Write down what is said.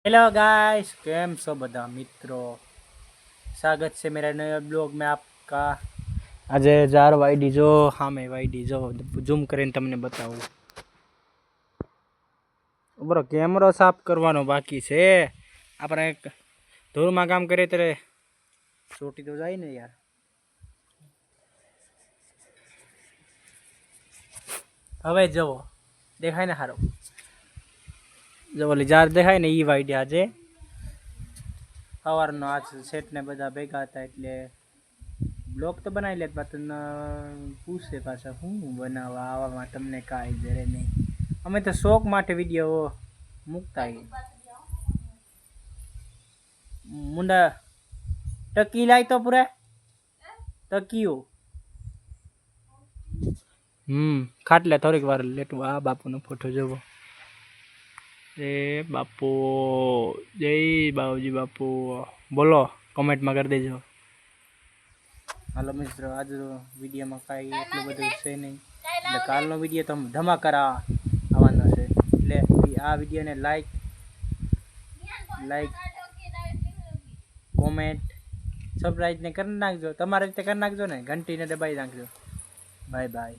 Hello guys, केम सो बदा मित्रों। स्वागत है मेरा नए ब्लॉग में आपका। आज 4 वाईडी जो हाँ मैं वाईडी जो जूम કરીને तमने बताऊँ। बरो कैमरो साफ करवानो बाकी छे। આપણે ધૂળમાં કામ કરીએ ત્યારે ચોટી તો જાય ને યાર। હવે જવો દેખાય ને હારો જો ઓલી જાર દેખાય ને ઈ વાઈડી આજે સવારનો આજ સેટ ને બધા ભેગા હતા એટલે બ્લોગ તો બનાવી લે પાછું પૂછે પાછા હું બનાવવા આવવામાં તમને કાંઈ જરે નહીં। અમે તો શોખ માટે વિડીયો મૂકતા મુંડા ટકી લાય તો પૂરા ટકીઓ ખાટલે થોડીક વાર લેટવા આ બાપુનો ફોટો જોવો। એ બાપુ જય બાપુજી બાપુ બોલો કમેન્ટમાં કરી દેજો। હાલો મિત્રો, આજ વિડીયોમાં કાંઈ એટલું બધું છે નહીં એટલે કાલનો વિડીયો તો ધમાકાર આવવાનો છે એટલે આ વિડીયોને લાઈક કોમેન્ટ સબસ્ક્રાઈબ ને કરી નાખજો, તમારી રીતે કરી નાખજો ને, ઘંટીને દબાવી નાખજો। Bye bye.